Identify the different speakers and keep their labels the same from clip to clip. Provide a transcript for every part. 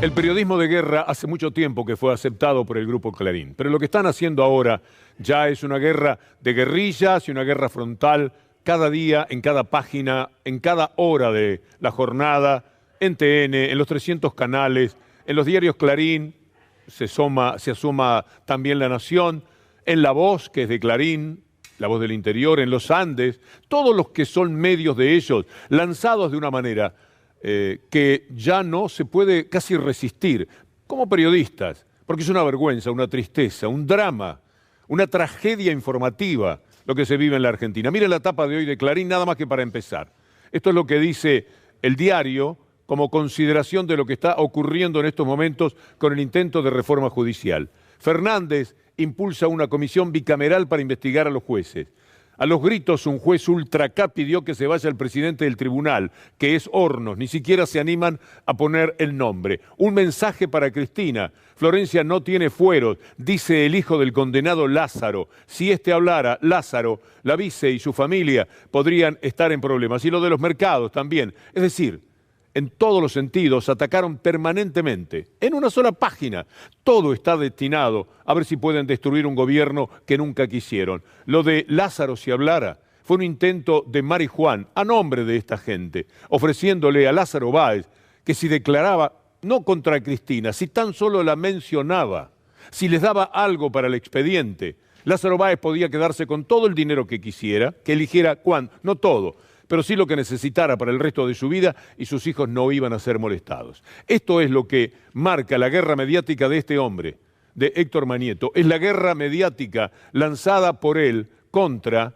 Speaker 1: El periodismo de guerra hace mucho tiempo que fue aceptado por el Grupo Clarín, pero lo que están haciendo ahora ya es una guerra de guerrillas y una guerra frontal cada día, en cada página, en cada hora de la jornada, en TN, en los 300 canales, en los diarios Clarín, se asoma también La Nación, en La Voz, que es de Clarín, La Voz del Interior, en Los Andes, todos los que son medios de ellos, lanzados de una manera que ya no se puede casi resistir, como periodistas, porque es una vergüenza, una tristeza, un drama, una tragedia informativa lo que se vive en la Argentina. Miren la tapa de hoy de Clarín, nada más que para empezar. Esto es lo que dice el diario como consideración de lo que está ocurriendo en estos momentos con el intento de reforma judicial. Fernández impulsa una comisión bicameral para investigar a los jueces. A los gritos, un juez ultra K pidió que se vaya el presidente del tribunal, que es Hornos. Ni siquiera se animan a poner el nombre. Un mensaje para Cristina. Florencia no tiene fueros, dice el hijo del condenado Lázaro. Si este hablara, Lázaro, la vice y su familia podrían estar en problemas. Y lo de los mercados también. Es decir, en todos los sentidos, atacaron permanentemente, en una sola página. Todo está destinado a ver si pueden destruir un gobierno que nunca quisieron. Lo de Lázaro si hablara fue un intento de Mari Juan a nombre de esta gente, ofreciéndole a Lázaro Báez que si declaraba, no contra Cristina, si tan solo la mencionaba, si les daba algo para el expediente, Lázaro Báez podía quedarse con todo el dinero que quisiera, que eligiera cuándo, no todo, pero sí lo que necesitara para el resto de su vida y sus hijos no iban a ser molestados. Esto es lo que marca la guerra mediática de este hombre, de Héctor Manieto. Es la guerra mediática lanzada por él contra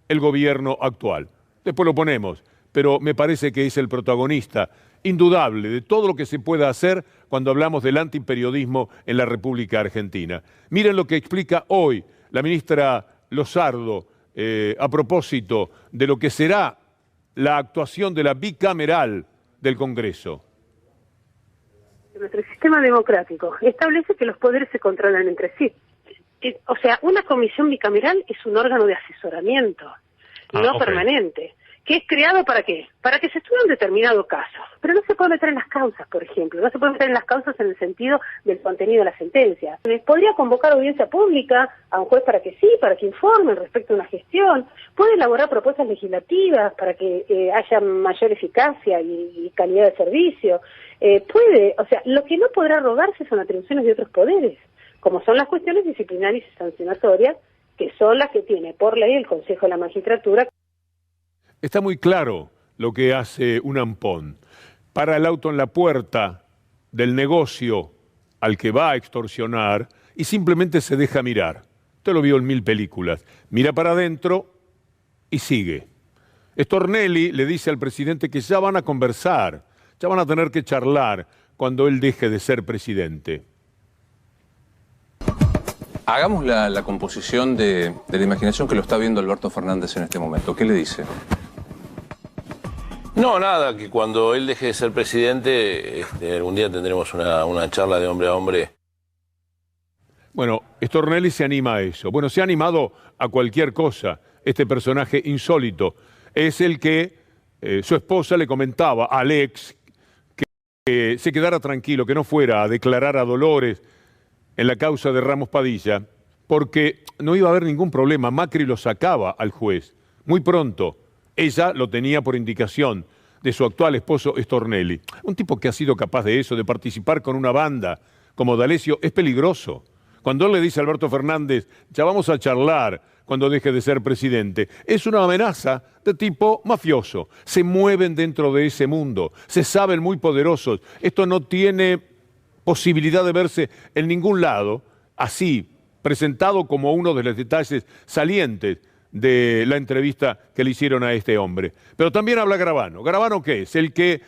Speaker 1: el gobierno actual. Después lo ponemos, pero me parece que es el protagonista indudable de todo lo que se pueda hacer cuando hablamos del antiperiodismo en la República Argentina. Miren lo que explica hoy la ministra Lozardo, a propósito de lo que será la actuación de la bicameral del Congreso.
Speaker 2: Nuestro sistema democrático establece que los poderes se controlan entre sí. O sea, una comisión bicameral es un órgano de asesoramiento, no permanente. ¿Que es creado para qué? Para que se estudie un determinado caso. Pero no se puede meter en las causas, por ejemplo. No se puede meter en las causas en el sentido del contenido de la sentencia. Podría convocar audiencia pública a un juez para que informe respecto a una gestión. Puede elaborar propuestas legislativas para que haya mayor eficacia y calidad de servicio. Lo que no podrá rogarse son atribuciones de otros poderes, como son las cuestiones disciplinarias y sancionatorias, que son las que tiene por ley el Consejo de la Magistratura.
Speaker 1: Está muy claro lo que hace un ampón. Para el auto en la puerta del negocio al que va a extorsionar y simplemente se deja mirar. Usted lo vio en 1000 películas. Mira para adentro y sigue. Stornelli le dice al presidente que ya van a conversar, ya van a tener que charlar cuando él deje de ser presidente.
Speaker 3: Hagamos la composición de la imaginación que lo está viendo Alberto Fernández en este momento. ¿Qué le dice?
Speaker 4: No, nada, que cuando él deje de ser presidente, algún día tendremos una charla de hombre a hombre.
Speaker 1: Bueno, Stornelli se anima a eso. Bueno, se ha animado a cualquier cosa. Este personaje insólito es el que su esposa le comentaba a Alex que se quedara tranquilo, que no fuera a declarar a Dolores en la causa de Ramos Padilla, porque no iba a haber ningún problema. Macri lo sacaba al juez muy pronto. Ella lo tenía por indicación de su actual esposo Stornelli. Un tipo que ha sido capaz de eso, de participar con una banda como D'Alessio, es peligroso. Cuando él le dice a Alberto Fernández, ya vamos a charlar cuando deje de ser presidente, es una amenaza de tipo mafioso. Se mueven dentro de ese mundo, se saben muy poderosos. Esto no tiene posibilidad de verse en ningún lado, así, presentado como uno de los detalles salientes de la entrevista que le hicieron a este hombre. Pero también habla Garabano. ¿Garabano qué es? El que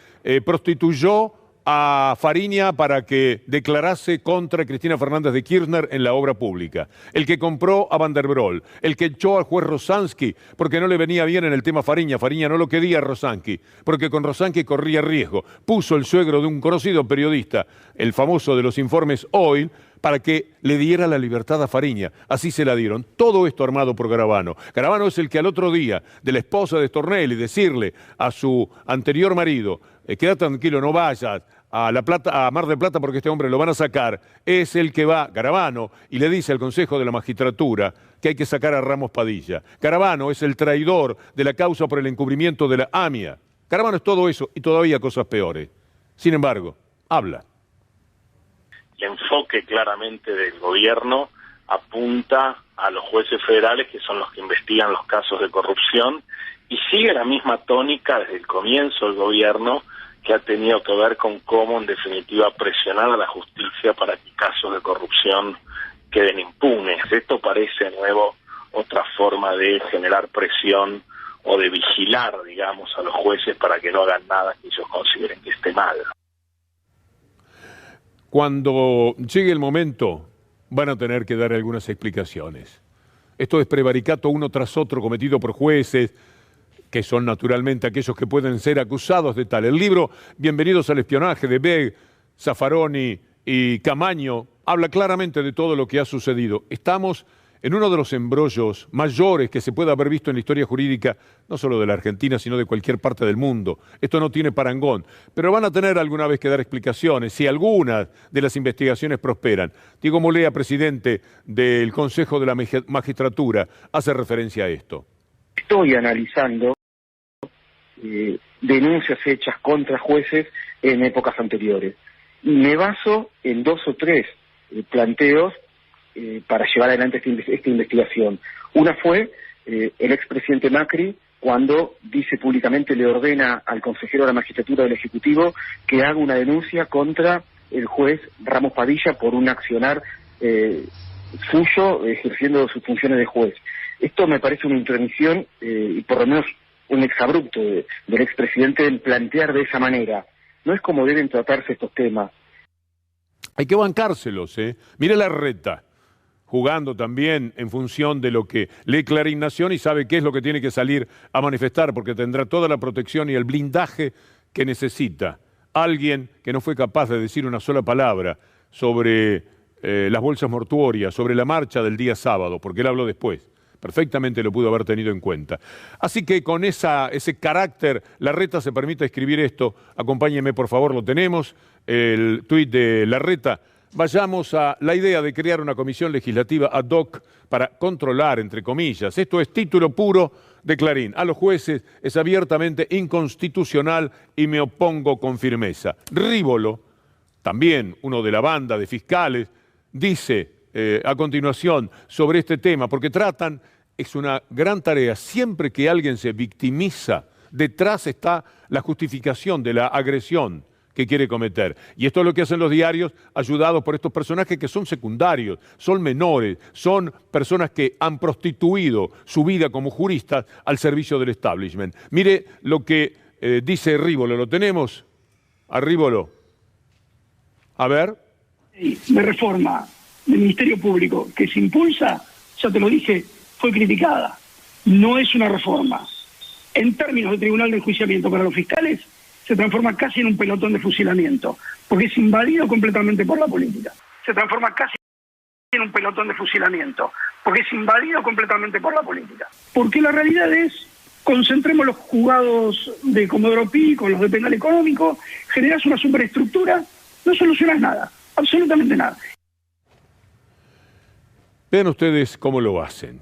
Speaker 1: prostituyó a Fariña para que declarase contra Cristina Fernández de Kirchner en la obra pública, el que compró a Van der Broel, el que echó al juez Rosansky porque no le venía bien en el tema Fariña no lo quería a Rosansky, porque con Rosansky corría riesgo, puso el suegro de un conocido periodista, el famoso de los informes Oil, para que le diera la libertad a Fariña. Así se la dieron. Todo esto armado por Garabano. Garabano es el que al otro día de la esposa de Stornelli decirle a su anterior marido, queda tranquilo, no vayas a La Plata, a Mar del Plata, porque este hombre lo van a sacar, es el que va, Garabano, y le dice al Consejo de la Magistratura que hay que sacar a Ramos Padilla. Garabano es el traidor de la causa por el encubrimiento de la AMIA. Garabano es todo eso y todavía cosas peores. Sin embargo, habla.
Speaker 5: El enfoque claramente del gobierno apunta a los jueces federales, que son los que investigan los casos de corrupción, y sigue la misma tónica desde el comienzo del gobierno, que ha tenido que ver con cómo, en definitiva, presionar a la justicia para que casos de corrupción queden impunes. Esto parece, de nuevo, otra forma de generar presión o de vigilar, digamos, a los jueces para que no hagan nada que ellos consideren que esté mal.
Speaker 1: Cuando llegue el momento, van a tener que dar algunas explicaciones. Esto es prevaricato uno tras otro cometido por jueces, que son naturalmente aquellos que pueden ser acusados de tal. El libro Bienvenidos al espionaje de Begg, Zaffaroni y Camaño habla claramente de todo lo que ha sucedido. Estamos en uno de los embrollos mayores que se puede haber visto en la historia jurídica, no solo de la Argentina, sino de cualquier parte del mundo. Esto no tiene parangón, pero van a tener alguna vez que dar explicaciones, si algunas de las investigaciones prosperan. Diego Molea, presidente del Consejo de la Magistratura, hace referencia a esto.
Speaker 6: Estoy analizando denuncias hechas contra jueces en épocas anteriores. Y me baso en 2 o 3 planteos para llevar adelante esta investigación. Una fue el expresidente Macri, cuando dice públicamente, le ordena al consejero de la magistratura del Ejecutivo que haga una denuncia contra el juez Ramos Padilla por un accionar suyo ejerciendo sus funciones de juez. Esto me parece una intromisión y por lo menos un exabrupto del expresidente en plantear de esa manera. No es como deben tratarse estos temas.
Speaker 1: Hay que bancárselos, ¿eh? Mire Larreta, jugando también en función de lo que lee Clarín Nación y sabe qué es lo que tiene que salir a manifestar, porque tendrá toda la protección y el blindaje que necesita. Alguien que no fue capaz de decir una sola palabra sobre las bolsas mortuorias, sobre la marcha del día sábado, porque él habló después. Perfectamente lo pudo haber tenido en cuenta. Así que con ese carácter, Larreta se permite escribir esto. Acompáñeme, por favor, lo tenemos, el tuit de Larreta. Vayamos a la idea de crear una comisión legislativa ad hoc para controlar, entre comillas. Esto es título puro de Clarín. A los jueces es abiertamente inconstitucional y me opongo con firmeza. Rívolo, también uno de la banda de fiscales, dice a continuación sobre este tema, porque tratan, es una gran tarea, siempre que alguien se victimiza, detrás está la justificación de la agresión que quiere cometer. Y esto es lo que hacen los diarios, ayudados por estos personajes que son secundarios, son menores, son personas que han prostituido su vida como juristas al servicio del establishment. Mire lo que dice Rívolo, ¿lo tenemos? A Rívolo. A ver.
Speaker 7: De reforma del Ministerio Público que se impulsa, ya te lo dije, fue criticada. No es una reforma. En términos de tribunal de enjuiciamiento para los fiscales, se transforma casi en un pelotón de fusilamiento, porque es invadido completamente por la política. Se transforma casi en un pelotón de fusilamiento, porque es invadido completamente por la política. Porque la realidad es, concentremos los juzgados de Comodoro Pi con los de penal económico, generas una superestructura, no solucionas nada, absolutamente nada.
Speaker 1: Vean ustedes cómo lo hacen.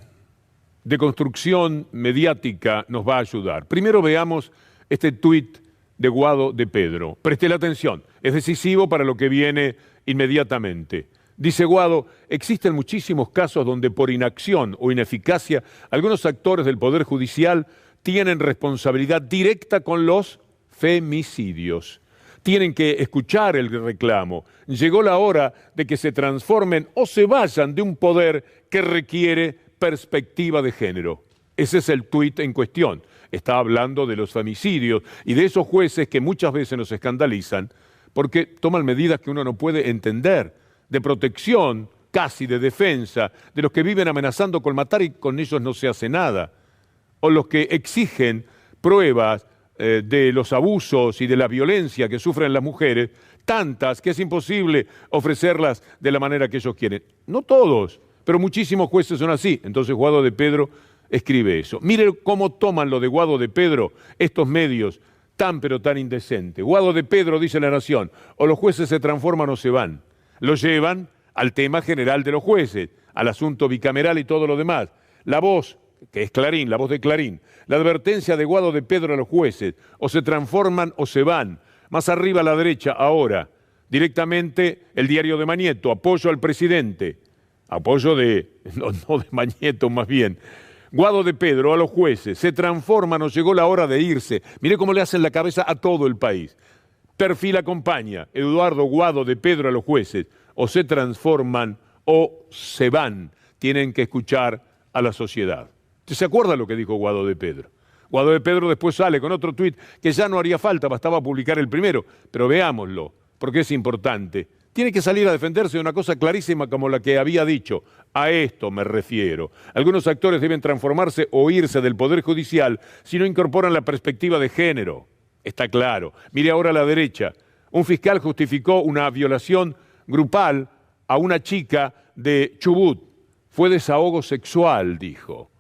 Speaker 1: Deconstrucción mediática nos va a ayudar. Primero veamos este tuit de Guado de Pedro. Preste la atención, es decisivo para lo que viene inmediatamente. Dice Guado, existen muchísimos casos donde por inacción o ineficacia algunos actores del Poder Judicial tienen responsabilidad directa con los femicidios. Tienen que escuchar el reclamo. Llegó la hora de que se transformen o se vayan de un poder que requiere perspectiva de género. Ese es el tuit en cuestión. Está hablando de los femicidios y de esos jueces que muchas veces nos escandalizan porque toman medidas que uno no puede entender, de protección, casi de defensa, de los que viven amenazando con matar y con ellos no se hace nada, o los que exigen pruebas de los abusos y de la violencia que sufren las mujeres, tantas que es imposible ofrecerlas de la manera que ellos quieren. No todos, pero muchísimos jueces son así. Entonces Guado de Pedro escribe eso. Mire cómo toman lo de Guado de Pedro estos medios tan pero tan indecente. Guado de Pedro, dice La Nación, o los jueces se transforman o se van. Lo llevan al tema general de los jueces, al asunto bicameral y todo lo demás. La voz, que es Clarín, la voz de Clarín, la advertencia de Guado de Pedro a los jueces, o se transforman o se van. Más arriba a la derecha, ahora, directamente el diario de Mañeto, apoyo al presidente, apoyo de, no de Mañeto más bien. Guado de Pedro a los jueces, se transforman o llegó la hora de irse. Mire cómo le hacen la cabeza a todo el país. Perfil acompaña, Eduardo Guado de Pedro a los jueces, o se transforman o se van. Tienen que escuchar a la sociedad. ¿Usted se acuerda lo que dijo Guado de Pedro? Guado de Pedro después sale con otro tuit que ya no haría falta, bastaba publicar el primero, pero veámoslo, porque es importante. Tiene que salir a defenderse de una cosa clarísima como la que había dicho. A esto me refiero. Algunos actores deben transformarse o irse del Poder Judicial si no incorporan la perspectiva de género. Está claro. Mire ahora a la derecha. Un fiscal justificó una violación grupal a una chica de Chubut. Fue desahogo sexual, dijo.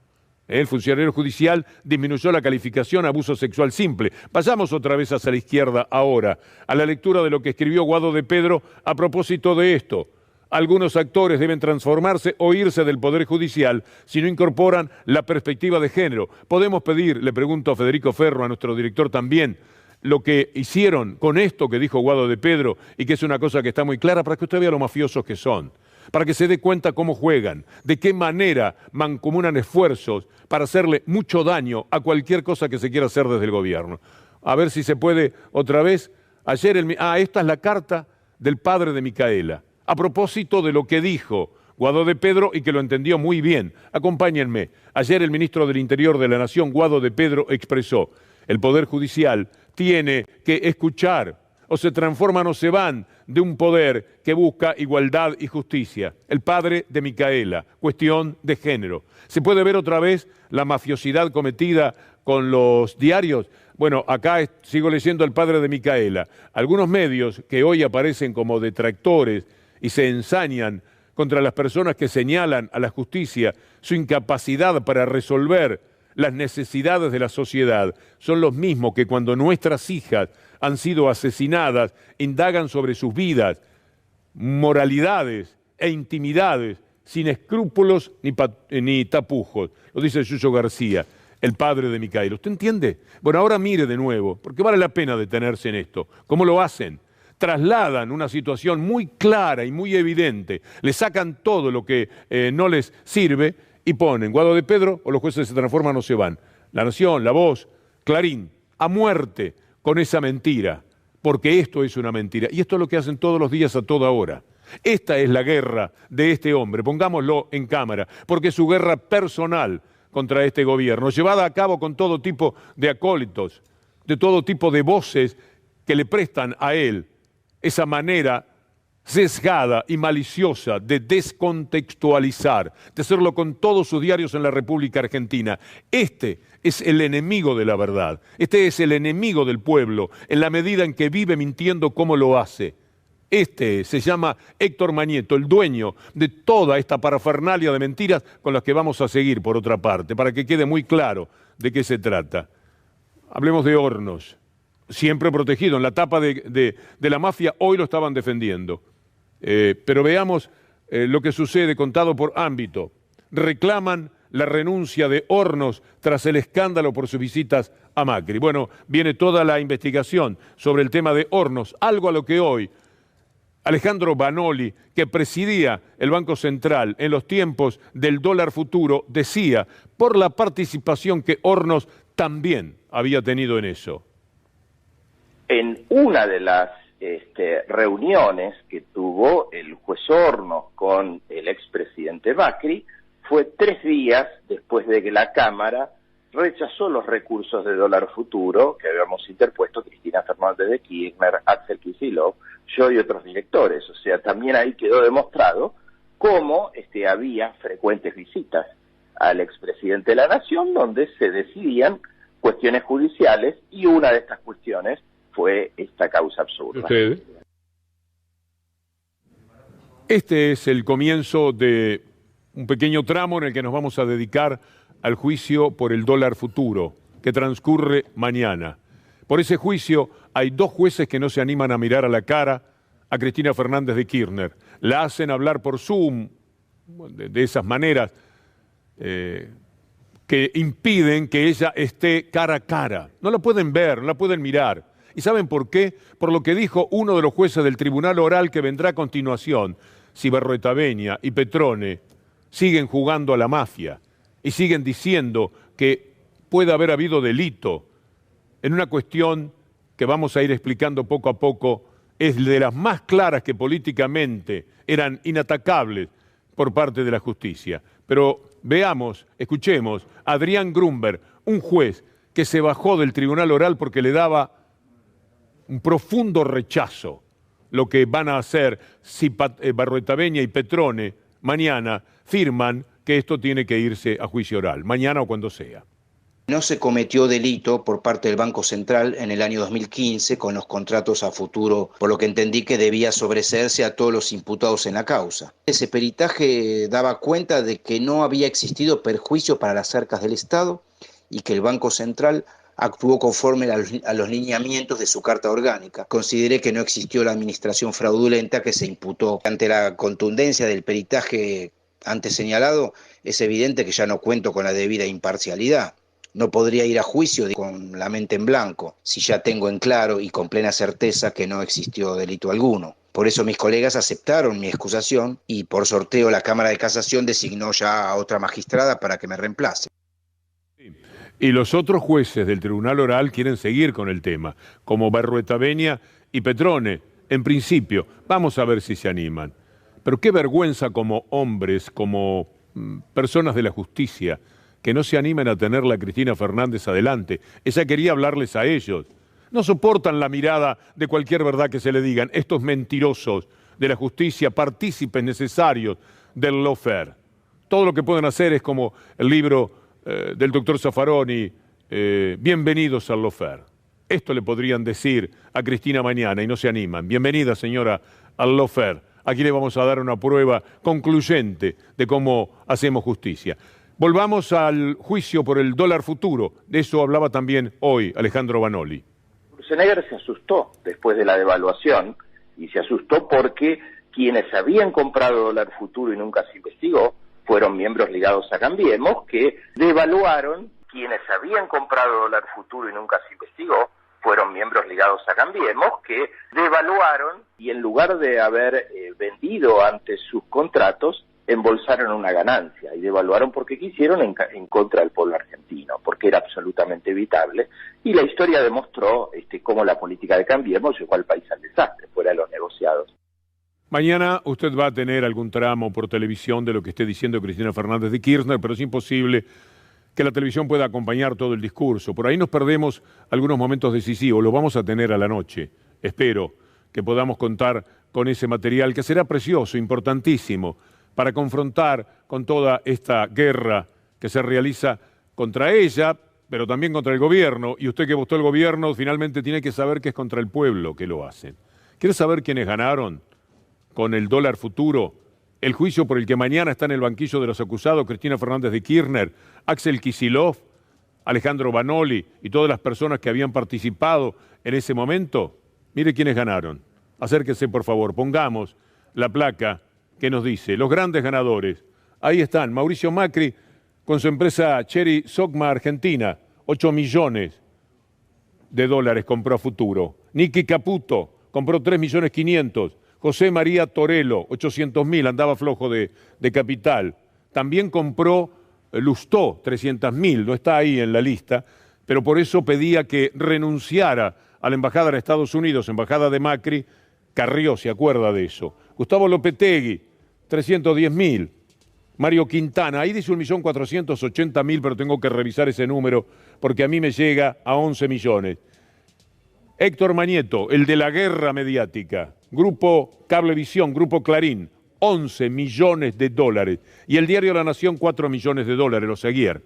Speaker 1: El funcionario judicial disminuyó la calificación a abuso sexual simple. Vayamos otra vez hacia la izquierda ahora, a la lectura de lo que escribió Guado de Pedro a propósito de esto. Algunos actores deben transformarse o irse del Poder Judicial si no incorporan la perspectiva de género. ¿Podemos pedir, le pregunto a Federico Ferro, a nuestro director también, lo que hicieron con esto que dijo Guado de Pedro y que es una cosa que está muy clara para que usted vea lo mafiosos que son? Para que se dé cuenta cómo juegan, de qué manera mancomunan esfuerzos para hacerle mucho daño a cualquier cosa que se quiera hacer desde el gobierno. A ver si se puede otra vez. Ayer esta es la carta del padre de Micaela, a propósito de lo que dijo Guado de Pedro y que lo entendió muy bien. Acompáñenme. Ayer el ministro del Interior de la Nación, Guado de Pedro, expresó: el Poder Judicial tiene que escuchar, o se transforman o se van de un poder que busca igualdad y justicia. El padre de Micaela, cuestión de género. ¿Se puede ver otra vez la mafiosidad cometida con los diarios? Bueno, acá sigo leyendo al padre de Micaela. Algunos medios que hoy aparecen como detractores y se ensañan contra las personas que señalan a la justicia su incapacidad para resolver las necesidades de la sociedad, son los mismos que cuando nuestras hijas han sido asesinadas, indagan sobre sus vidas, moralidades e intimidades, sin escrúpulos ni tapujos. Lo dice Yuyo García, el padre de Micaela. ¿Usted entiende? Bueno, ahora mire de nuevo, porque vale la pena detenerse en esto. ¿Cómo lo hacen? Trasladan una situación muy clara y muy evidente, le sacan todo lo que no les sirve y ponen Guado de Pedro o los jueces se transforman o se van. La Nación, La Voz, Clarín, a muerte con esa mentira, porque esto es una mentira. Y esto es lo que hacen todos los días a toda hora. Esta es la guerra de este hombre, pongámoslo en cámara, porque es su guerra personal contra este gobierno, llevada a cabo con todo tipo de acólitos, de todo tipo de voces que le prestan a él esa manera sesgada y maliciosa de descontextualizar, de hacerlo con todos sus diarios en la República Argentina. Este es el enemigo de la verdad, este es el enemigo del pueblo, en la medida en que vive mintiendo como lo hace. Este se llama Héctor Mañeto, el dueño de toda esta parafernalia de mentiras con las que vamos a seguir por otra parte, para que quede muy claro de qué se trata. Hablemos de Hornos, siempre protegido, en la tapa de la mafia, hoy lo estaban defendiendo. Pero veamos lo que sucede contado por ámbito. Reclaman la renuncia de Hornos tras el escándalo por sus visitas a Macri. Bueno, viene toda la investigación sobre el tema de Hornos, algo a lo que hoy Alejandro Banoli, que presidía el Banco Central en los tiempos del dólar futuro, decía por la participación que Hornos también había tenido en eso.
Speaker 8: En una de las reuniones que tuvo el juez Hornos con el expresidente Macri fue 3 días después de que la Cámara rechazó los recursos de dólar futuro que habíamos interpuesto Cristina Fernández de Kirchner, Axel Kicillof, yo y otros directores. O sea, también ahí quedó demostrado cómo había frecuentes visitas al expresidente de la Nación donde se decidían cuestiones judiciales y una de estas cuestiones fue esta causa absurda.
Speaker 1: ¿Usted? Este es el comienzo de un pequeño tramo en el que nos vamos a dedicar al juicio por el dólar futuro, que transcurre mañana. Por ese juicio hay 2 jueces que no se animan a mirar a la cara a Cristina Fernández de Kirchner. La hacen hablar por Zoom, de esas maneras que impiden que ella esté cara a cara. No la pueden ver, no la pueden mirar. ¿Y saben por qué? Por lo que dijo uno de los jueces del tribunal oral que vendrá a continuación. Si Berruetaveña y Petrone siguen jugando a la mafia y siguen diciendo que puede haber habido delito en una cuestión que vamos a ir explicando poco a poco, es de las más claras que políticamente eran inatacables por parte de la justicia. Pero veamos, escuchemos a Adrián Grunberg, un juez que se bajó del tribunal oral porque le daba un profundo rechazo lo que van a hacer si Berruetaveña y Petrone mañana firman que esto tiene que irse a juicio oral, mañana o cuando sea.
Speaker 9: No se cometió delito por parte del Banco Central en el año 2015 con los contratos a futuro, por lo que entendí que debía sobreseerse a todos los imputados en la causa. Ese peritaje daba cuenta de que no había existido perjuicio para las arcas del Estado y que el Banco Central actuó conforme a los lineamientos de su carta orgánica. Consideré que no existió la administración fraudulenta que se imputó. Ante la contundencia del peritaje antes señalado, es evidente que ya no cuento con la debida imparcialidad. No podría ir a juicio con la mente en blanco, si ya tengo en claro y con plena certeza que no existió delito alguno. Por eso mis colegas aceptaron mi excusación y por sorteo la Cámara de Casación designó ya a otra magistrada para que me reemplace.
Speaker 1: Y los otros jueces del Tribunal Oral quieren seguir con el tema, como Berruetaveña y Petrone. En principio, vamos a ver si se animan. Pero qué vergüenza como hombres, como personas de la justicia, que no se animen a tenerla a Cristina Fernández adelante. Ella quería hablarles a ellos. No soportan la mirada de cualquier verdad que se le digan. Estos mentirosos de la justicia, partícipes necesarios del lawfare. Todo lo que pueden hacer es como el libro del doctor Zaffaroni, bienvenidos al lawfare. Esto le podrían decir a Cristina mañana y no se animan. Bienvenida, señora, al lawfare. Aquí le vamos a dar una prueba concluyente de cómo hacemos justicia. Volvamos al juicio por el dólar futuro. De eso hablaba también hoy Alejandro Banoli.
Speaker 8: Schwarzenegger se asustó después de la devaluación y se asustó porque quienes habían comprado dólar futuro y nunca se investigó fueron miembros ligados a Cambiemos que devaluaron. Quienes habían comprado dólar futuro y nunca se investigó fueron miembros ligados a Cambiemos que devaluaron y en lugar de haber vendido antes sus contratos, embolsaron una ganancia y devaluaron porque quisieron en contra del pueblo argentino, porque era absolutamente evitable. Y la historia demostró cómo la política de Cambiemos llevó al país al desastre, fuera de los negociados.
Speaker 1: Mañana usted va a tener algún tramo por televisión de lo que esté diciendo Cristina Fernández de Kirchner, pero es imposible que la televisión pueda acompañar todo el discurso. Por ahí nos perdemos algunos momentos decisivos, los vamos a tener a la noche. Espero que podamos contar con ese material que será precioso, importantísimo, para confrontar con toda esta guerra que se realiza contra ella, pero también contra el gobierno. Y usted que votó el gobierno finalmente tiene que saber que es contra el pueblo que lo hacen. ¿Quiere saber quiénes ganaron con el dólar futuro? El juicio por el que mañana está en el banquillo de los acusados Cristina Fernández de Kirchner, Axel Kicillof, Alejandro Banoli y todas las personas que habían participado en ese momento. Mire quiénes ganaron. Acérquese, por favor, pongamos la placa que nos dice los grandes ganadores. Ahí están, Mauricio Macri con su empresa Cherry Sogma Argentina, 8 millones de dólares compró a futuro. Nicky Caputo compró 3.500.000. José María Torello, 800.000, andaba flojo de capital. También compró Lustó, 300.000, no está ahí en la lista, pero por eso pedía que renunciara a la embajada de Estados Unidos, embajada de Macri. Carrió se acuerda de eso. Gustavo Lopetegui, 310.000. Mario Quintana, ahí dice 1.480.000, pero tengo que revisar ese número porque a mí me llega a 11 millones. Héctor Manieto, el de la guerra mediática, Grupo Cablevisión, Grupo Clarín, 11 millones de dólares. Y el diario La Nación, 4 millones de dólares, los Seguier.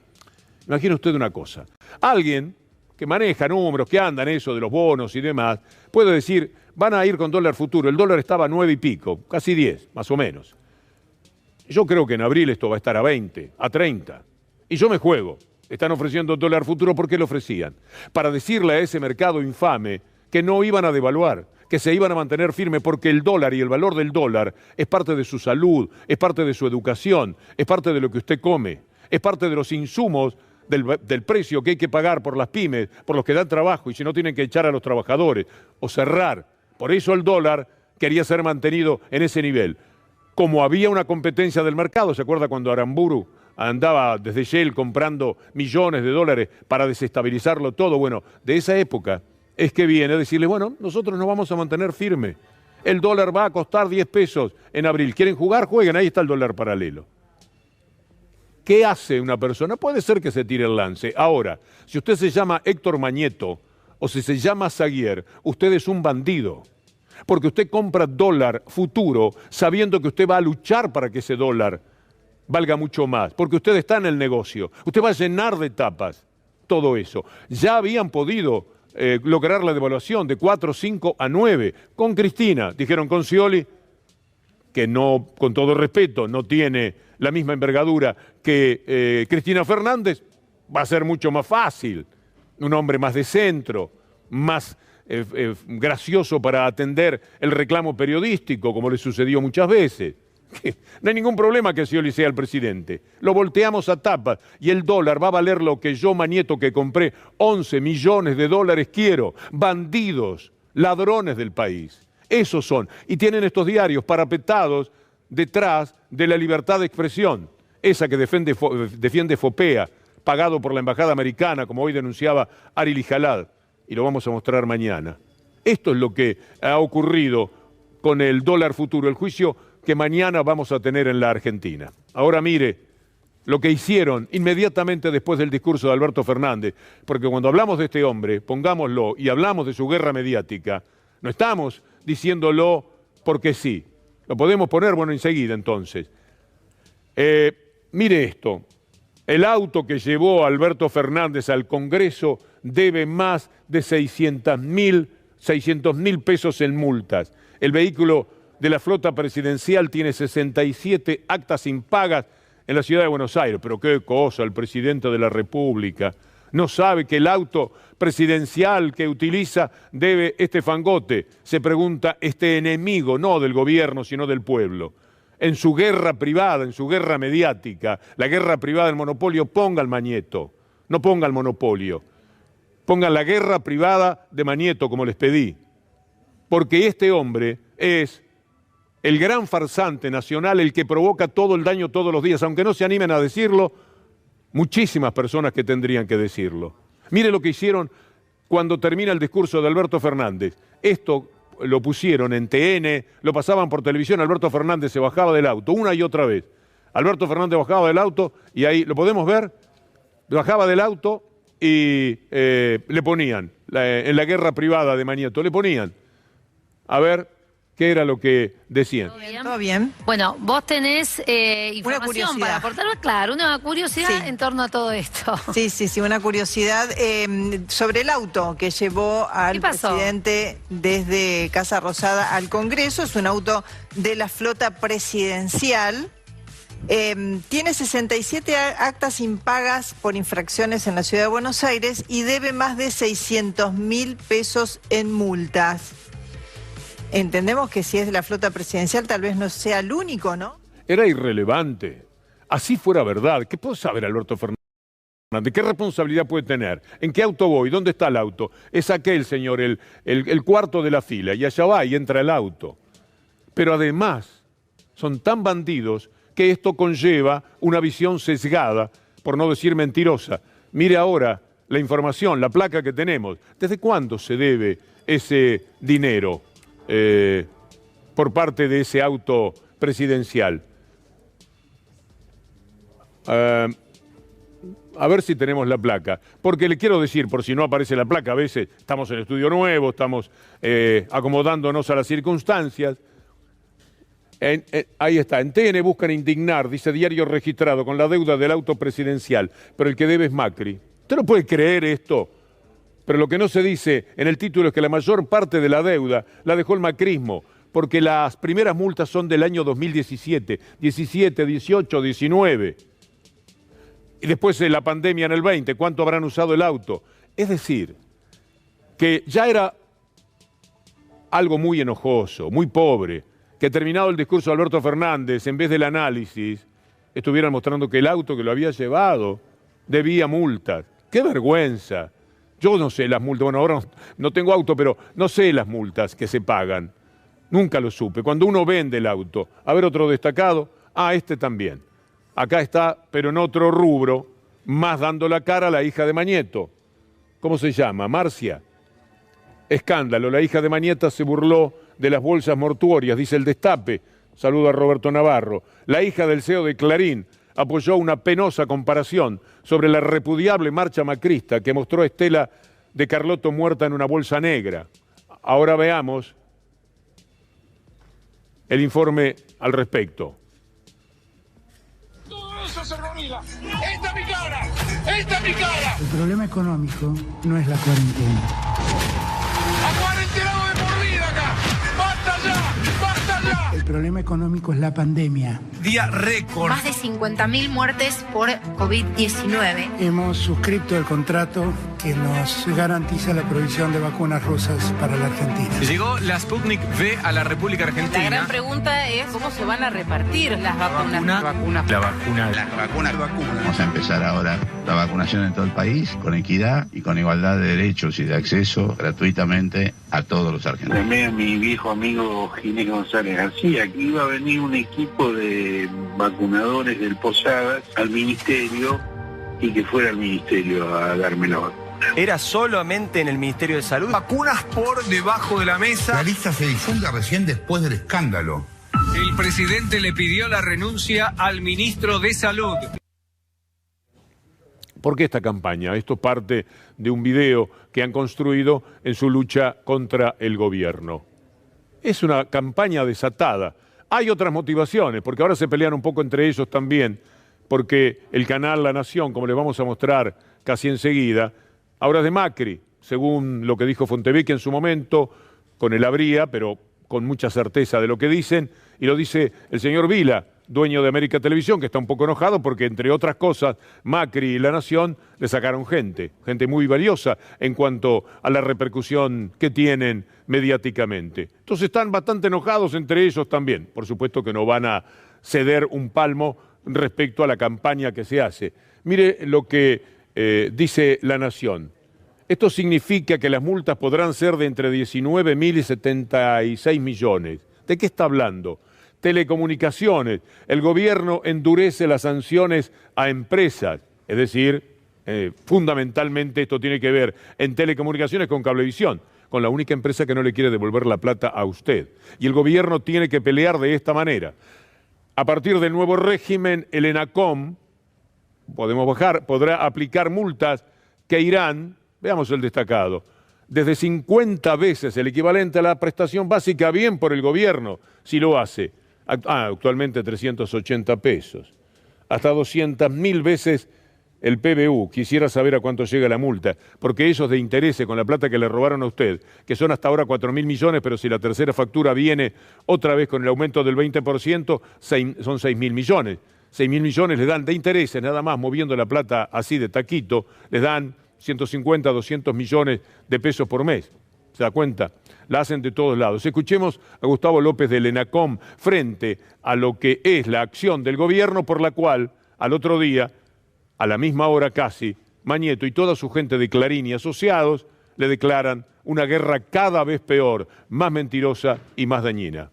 Speaker 1: Imagine usted una cosa. Alguien que maneja números, que anda en eso de los bonos y demás, puede decir, van a ir con dólar futuro. El dólar estaba a 9 y pico, casi 10, más o menos. Yo creo que en abril esto va a estar a 20, a 30. Y yo me juego están ofreciendo dólar futuro. ¿Por qué lo ofrecían? Para decirle a ese mercado infame que no iban a devaluar, que se iban a mantener firmes, porque el dólar y el valor del dólar es parte de su salud, es parte de su educación, es parte de lo que usted come, es parte de los insumos del precio que hay que pagar por las pymes, por los que dan trabajo, y si no tienen que echar a los trabajadores o cerrar. Por eso el dólar quería ser mantenido en ese nivel. Como había una competencia del mercado, ¿se acuerda cuando Aramburu andaba desde Shell comprando millones de dólares para desestabilizarlo todo? Bueno, de esa época es que viene a decirle, bueno, nosotros nos vamos a mantener firmes. El dólar va a costar 10 pesos en abril. ¿Quieren jugar? Jueguen, ahí está el dólar paralelo. ¿Qué hace una persona? Puede ser que se tire el lance. Ahora, si usted se llama Héctor Mañeto o si se llama Zaguier, usted es un bandido. Porque usted compra dólar futuro sabiendo que usted va a luchar para que ese dólar valga mucho más. Porque usted está en el negocio. Usted va a llenar de tapas todo eso. Ya habían podido lograr la devaluación de 4, 5 a 9 con Cristina. Dijeron con Scioli, que no, con todo respeto, no tiene la misma envergadura que Cristina Fernández, va a ser mucho más fácil. Un hombre más de centro, más gracioso para atender el reclamo periodístico, como le sucedió muchas veces. No hay ningún problema que Scioli sea el presidente. Lo volteamos a tapas y el dólar va a valer lo que yo, Mañeto, que compré 11 millones de dólares, quiero. Bandidos, ladrones del país. Esos son. Y tienen estos diarios parapetados detrás de la libertad de expresión. Esa que defiende Fopea, pagado por la embajada americana, como hoy denunciaba Ari Lijalad. Y lo vamos a mostrar mañana. Esto es lo que ha ocurrido con el dólar futuro, el juicio que mañana vamos a tener en la Argentina. Ahora mire lo que hicieron inmediatamente después del discurso de Alberto Fernández, porque cuando hablamos de este hombre, pongámoslo, y hablamos de su guerra mediática, no estamos diciéndolo porque sí. Lo podemos poner, bueno, enseguida entonces. Mire esto, el auto que llevó a Alberto Fernández al Congreso debe más de 600.000 pesos en multas. El vehículo de la flota presidencial tiene 67 actas impagas en la ciudad de Buenos Aires. Pero qué cosa, el presidente de la República no sabe que el auto presidencial que utiliza debe este fangote, se pregunta este enemigo, no del gobierno, sino del pueblo. En su guerra privada, en su guerra mediática, la guerra privada del monopolio, ponga al Mañeto, no ponga al monopolio. Pongan la guerra privada de Mañeto, como les pedí. Porque este hombre es el gran farsante nacional, el que provoca todo el daño todos los días. Aunque no se animen a decirlo, muchísimas personas que tendrían que decirlo. Mire lo que hicieron cuando termina el discurso de Alberto Fernández. Esto lo pusieron en TN, lo pasaban por televisión. Alberto Fernández se bajaba del auto una y otra vez. Alberto Fernández bajaba del auto y ahí, ¿lo podemos ver? Bajaba del auto y le ponían, en la guerra privada de Mañeto, le ponían, a ver qué era lo que decían.
Speaker 10: ¿Todo bien? ¿Todo bien? Bueno, vos tenés información para aportar, claro, una curiosidad en torno a todo esto.
Speaker 11: Sí, una curiosidad sobre el auto que llevó al presidente desde Casa Rosada al Congreso. Es un auto de la flota presidencial. Tiene 67 actas impagas por infracciones en la ciudad de Buenos Aires y debe más de 600.000 pesos en multas. Entendemos que si es de la flota presidencial tal vez no sea el único, ¿no? Era irrelevante. Así fuera verdad. ¿Qué puede saber Alberto Fernández? ¿Qué responsabilidad puede tener? ¿En qué auto voy? ¿Dónde está el auto? Es aquel, señor, el cuarto de la fila. Y allá va y entra el auto. Pero además son tan bandidos que esto conlleva una visión sesgada, por no decir mentirosa. Mire ahora la información, la placa que tenemos. ¿Desde cuándo se debe ese dinero por parte de ese auto presidencial? A ver si tenemos la placa. Porque le quiero decir, por si no aparece la placa, a veces estamos en estudio nuevo, estamos acomodándonos a las circunstancias. Ahí está, en TN buscan indignar, dice diario registrado, con la deuda del auto presidencial, pero el que debe es Macri. ¿Usted no puede creer esto? Pero lo que no se dice en el título es que la mayor parte de la deuda la dejó el macrismo, porque las primeras multas son del año 2017, 17, 18, 19.
Speaker 1: Y después de la pandemia en el 20, ¿cuánto habrán usado el auto? Es decir, que ya era algo muy enojoso, muy pobre, que terminado el discurso de Alberto Fernández, en vez del análisis, estuvieran mostrando que el auto que lo había llevado debía multas. ¡Qué vergüenza! Yo no sé las multas, bueno, ahora no tengo auto, pero no sé las multas que se pagan. Nunca lo supe. Cuando uno vende el auto, a ver otro destacado, este también. Acá está, pero en otro rubro, más dando la cara a la hija de Mañeto. ¿Cómo se llama? Marcia. Escándalo, la hija de Mañeta se burló de las bolsas mortuorias, dice el Destape. Saludo a Roberto Navarro. La hija del CEO de Clarín apoyó una penosa comparación sobre la repudiable marcha macrista que mostró a Estela de Carlotto muerta en una bolsa negra. Ahora veamos el informe al respecto.
Speaker 12: Todo eso se olvida. ¡Esta es mi cara! ¡Esta es mi cara!
Speaker 13: El problema económico no es la cuarentena.
Speaker 12: ¡Acuarentenado de por vida acá! ¡Basta ya! ¡Basta ya!
Speaker 13: El problema económico es la pandemia.
Speaker 12: Día récord.
Speaker 14: Más de 50.000 muertes por COVID-19.
Speaker 13: Hemos suscrito el contrato que nos garantiza la provisión de vacunas rusas para la Argentina.
Speaker 15: Llegó la Sputnik V a la República Argentina.
Speaker 16: La gran pregunta es cómo se van a repartir las vacunas.
Speaker 15: La vacuna.
Speaker 17: Vamos a empezar ahora la vacunación en todo el país, con equidad y con igualdad de derechos y de acceso gratuitamente a todos los argentinos.
Speaker 18: Llamé a mi viejo amigo Ginés González García, que iba a venir un equipo de vacunadores del Posadas al ministerio y que fuera al ministerio a darme la vacuna.
Speaker 15: Era solamente en el Ministerio de Salud.
Speaker 12: Vacunas por debajo de la mesa.
Speaker 19: La lista se difunde recién después del escándalo.
Speaker 15: El presidente le pidió la renuncia al ministro de Salud.
Speaker 1: ¿Por qué esta campaña? Esto parte de un video que han construido en su lucha contra el gobierno. Es una campaña desatada. Hay otras motivaciones, porque ahora se pelean un poco entre ellos también, porque el canal La Nación, como les vamos a mostrar casi enseguida, ahora es de Macri, según lo que dijo Fontevecchia en su momento, con el habría, pero con mucha certeza de lo que dicen, y lo dice el señor Vila, dueño de América Televisión, que está un poco enojado porque, entre otras cosas, Macri y La Nación le sacaron gente muy valiosa en cuanto a la repercusión que tienen mediáticamente. Entonces están bastante enojados entre ellos también. Por supuesto que no van a ceder un palmo respecto a la campaña que se hace. Mire lo que dice La Nación. Esto significa que las multas podrán ser de entre 19.000 y 76 millones. ¿De qué está hablando? Telecomunicaciones. El gobierno endurece las sanciones a empresas, es decir, fundamentalmente esto tiene que ver en telecomunicaciones con Cablevisión, con la única empresa que no le quiere devolver la plata a usted. Y el gobierno tiene que pelear de esta manera. A partir del nuevo régimen, el ENACOM, podrá aplicar multas que irán, veamos el destacado, desde 50 veces el equivalente a la prestación básica, bien por el gobierno, si lo hace. Actualmente 380 pesos. Hasta 200.000 veces el PBU. Quisiera saber a cuánto llega la multa, porque ellos de interés con la plata que le robaron a usted, que son hasta ahora 4.000 millones, pero si la tercera factura viene otra vez con el aumento del 20%, son 6.000 millones. 6.000 millones le dan de intereses, nada más moviendo la plata así de taquito, les dan 150, 200 millones de pesos por mes. ¿Se da cuenta? La hacen de todos lados. Escuchemos a Gustavo López del ENACOM frente a lo que es la acción del gobierno por la cual, al otro día, a la misma hora casi, Mañeto y toda su gente de Clarín y asociados le declaran una guerra cada vez peor, más mentirosa y más dañina.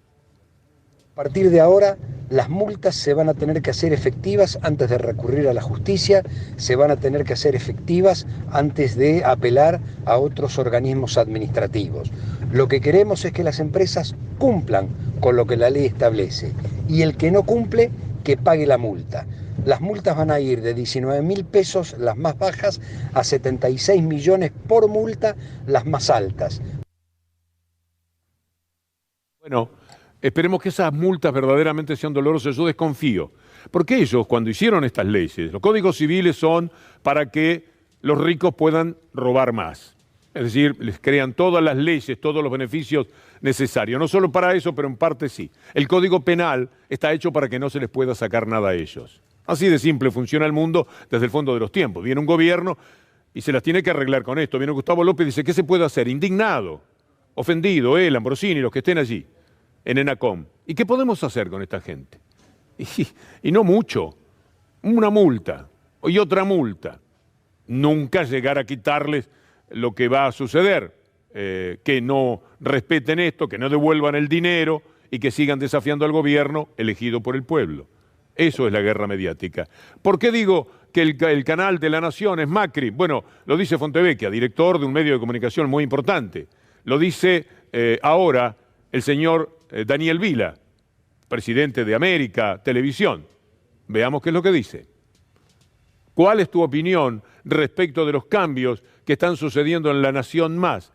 Speaker 20: A partir de ahora, las multas se van a tener que hacer efectivas antes de recurrir a la justicia, se van a tener que hacer efectivas antes de apelar a otros organismos administrativos. Lo que queremos es que las empresas cumplan con lo que la ley establece y el que no cumple, que pague la multa. Las multas van a ir de 19.000 pesos, las más bajas, a 76 millones por multa, las más altas.
Speaker 1: Bueno, esperemos que esas multas verdaderamente sean dolorosas. Yo desconfío. Porque ellos, cuando hicieron estas leyes, los códigos civiles son para que los ricos puedan robar más. Es decir, les crean todas las leyes, todos los beneficios necesarios. No solo para eso, pero en parte sí. El Código Penal está hecho para que no se les pueda sacar nada a ellos. Así de simple funciona el mundo desde el fondo de los tiempos. Viene un gobierno y se las tiene que arreglar con esto. Viene Gustavo López y dice, ¿qué se puede hacer? Indignado, ofendido, él, Ambrosini, los que estén allí, en ENACOM. ¿Y qué podemos hacer con esta gente? Y no mucho. Una multa y otra multa. Nunca llegar a quitarles lo que va a suceder. Que no respeten esto, que no devuelvan el dinero y que sigan desafiando al gobierno elegido por el pueblo. Eso es la guerra mediática. ¿Por qué digo que el canal de la Nación es Macri? Bueno, lo dice Fontevecchia, director de un medio de comunicación muy importante. Lo dice ahora el señor Daniel Vila, presidente de América Televisión. Veamos qué es lo que dice. ¿Cuál es tu opinión respecto de los cambios que están sucediendo en La Nación Más?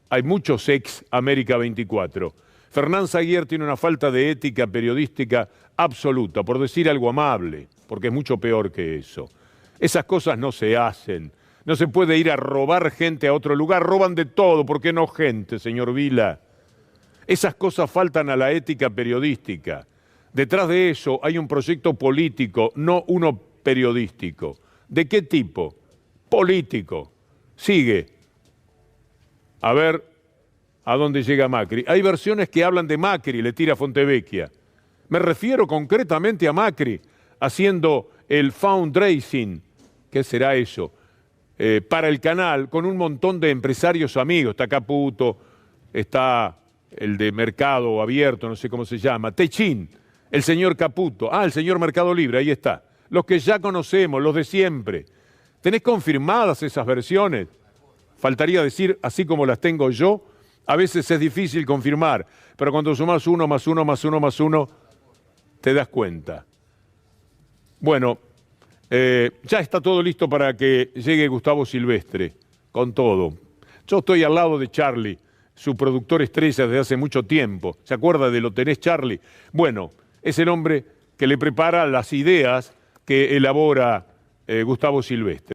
Speaker 1: Hay muchos ex América 24. Fernán Zaguier tiene una falta de ética periodística absoluta, por decir algo amable, porque es mucho peor que eso. Esas cosas no se hacen. No se puede ir a robar gente a otro lugar. Roban de todo. ¿Por qué no gente, señor Vila? Esas cosas faltan a la ética periodística. Detrás de eso hay un proyecto político, no uno periodístico. ¿De qué tipo? Político. Sigue. A ver a dónde llega Macri. Hay versiones que hablan de Macri, le tira Fontevecchia. Me refiero concretamente a Macri, haciendo el fundraising, ¿qué será eso? Para el canal, con un montón de empresarios amigos. Está Caputo, está el de Mercado Abierto, no sé cómo se llama, Techín, el señor Caputo, el señor Mercado Libre, ahí está. Los que ya conocemos, los de siempre. ¿Tenés confirmadas esas versiones? Faltaría decir, así como las tengo yo, a veces es difícil confirmar, pero cuando sumás 1 más 1 más 1 más 1, te das cuenta. Bueno, ya está todo listo para que llegue Gustavo Silvestre, con todo. Yo estoy al lado de Charlie, su productor estrella desde hace mucho tiempo. ¿Se acuerda de Lo tenés, Charlie? Bueno, es el hombre que le prepara las ideas que elabora Gustavo Silvestre.